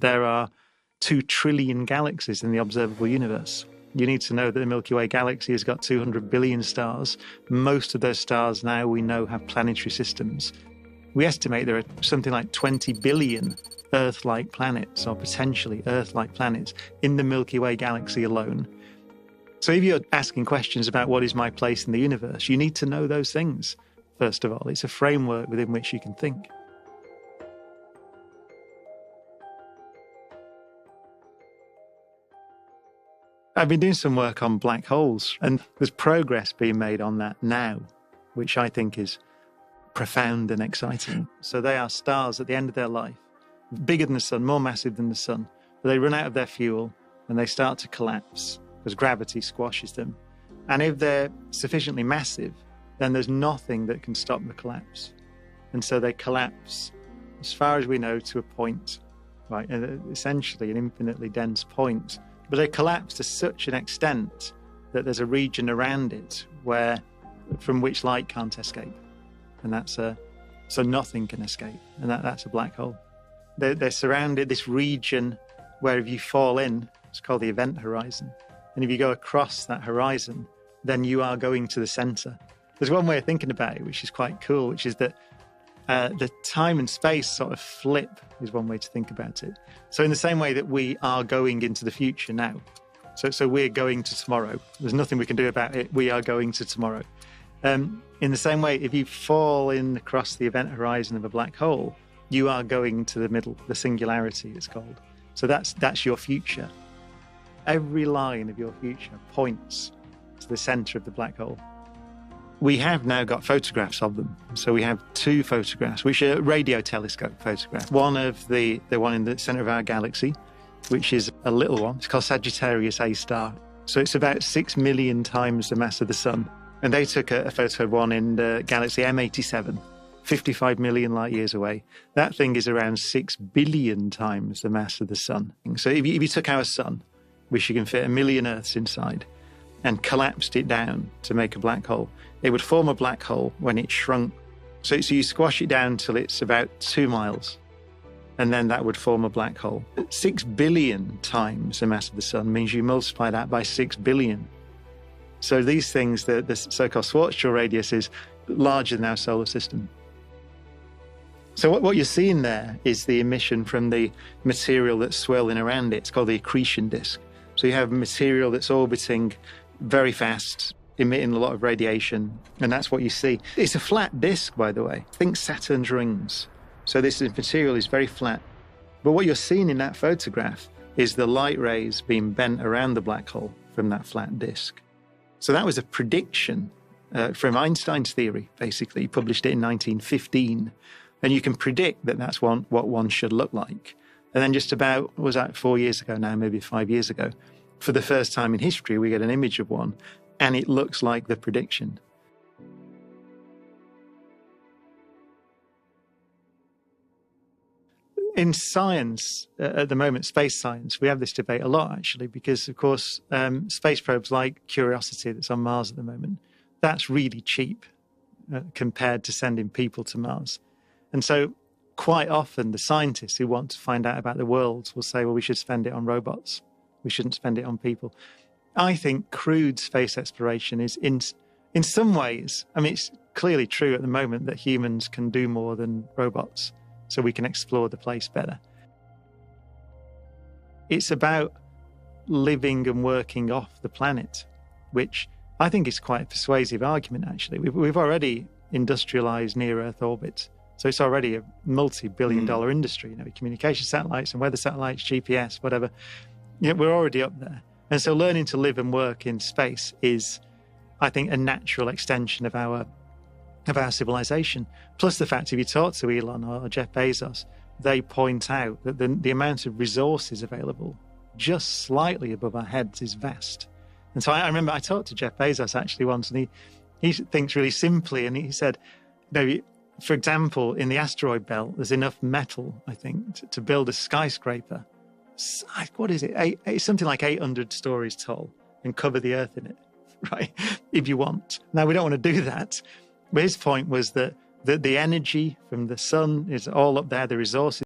There are 2 trillion galaxies in the observable universe. You need to know that the Milky Way galaxy has got 200 billion stars. Most of those stars now we know have planetary systems. We estimate there are something like 20 billion Earth-like planets, or potentially Earth-like planets, in the Milky Way galaxy alone. So if you're asking questions about what is my place in the universe, you need to know those things, first of all. It's a framework within which you can think. I've been doing some work on black holes, and there's progress being made on that now, which I think is profound and exciting. So they are stars at the end of their life, bigger than the sun, more massive than the sun, but they run out of their fuel and they start to collapse because gravity squashes them. And if they're sufficiently massive, then there's nothing that can stop the collapse. And so they collapse, as far as we know, to a point, right? Essentially an infinitely dense point. But they collapse to such an extent that there's a region around it from which light can't escape. And so nothing can escape. And that's a black hole. They're surrounded, this region where if you fall in, it's called the event horizon. And if you go across that horizon, then you are going to the center. There's one way of thinking about it, which is quite cool, which is that the time and space sort of flip is one way to think about it. So in the same way that we are going into the future now, so we're going to tomorrow. There's nothing we can do about it. We are going to tomorrow. In the same way, if you fall in across the event horizon of a black hole, you are going to the middle, the singularity it's called. So that's your future. Every line of your future points to the center of the black hole. We have now got photographs of them. So we have 2 photographs, which are radio telescope photographs. One of the one in the center of our galaxy, which is a little one. It's called Sagittarius A star. So it's about 6 million times the mass of the sun. And they took a photo of one in the galaxy M87, 55 million light years away. That thing is around 6 billion times the mass of the sun. So if you took our sun, which you can fit 1 million Earths inside, and collapsed it down to make a black hole, it would form a black hole when it shrunk. So you squash it down till it's about 2 miles, and then that would form a black hole. 6 billion times the mass of the sun means you multiply that by 6 billion. So these things, the so-called Schwarzschild radius is larger than our solar system. So what you're seeing there is the emission from the material that's swirling around it. It's called the accretion disk. So you have material that's orbiting very fast, emitting a lot of radiation, and that's what you see. It's a flat disk, by the way. Think Saturn's rings. So this material is very flat. But what you're seeing in that photograph is the light rays being bent around the black hole from that flat disk. So that was a prediction from Einstein's theory, basically. He published it in 1915. And you can predict that that's what one should look like. And then just about, was that 4 years ago now, maybe 5 years ago, for the first time in history, we get an image of one, and it looks like the prediction. In science, at the moment, space science, we have this debate a lot, actually, because, of course, space probes like Curiosity that's on Mars at the moment, that's really cheap compared to sending people to Mars. And so quite often the scientists who want to find out about the world will say, well, we should spend it on robots. We shouldn't spend it on people. I think crewed space exploration is in some ways, I mean, it's clearly true at the moment that humans can do more than robots, so we can explore the place better. It's about living and working off the planet, which I think is quite a persuasive argument, actually. We've already industrialized near-Earth orbit. So it's already a multi-billion-dollar industry, communication satellites and weather satellites, GPS, whatever. We're already up there. And so learning to live and work in space is, I think, a natural extension of our civilization. Plus the fact, if you talk to Elon or Jeff Bezos, they point out that the amount of resources available just slightly above our heads is vast. And so I remember I talked to Jeff Bezos actually once, and he thinks really simply, and he said, for example, in the asteroid belt, there's enough metal, I think, to build a skyscraper. What is it? It's something like 800 stories tall and cover the Earth in it, right? If you want. Now, we don't want to do that. But his point was that the energy from the sun is all up there, the resources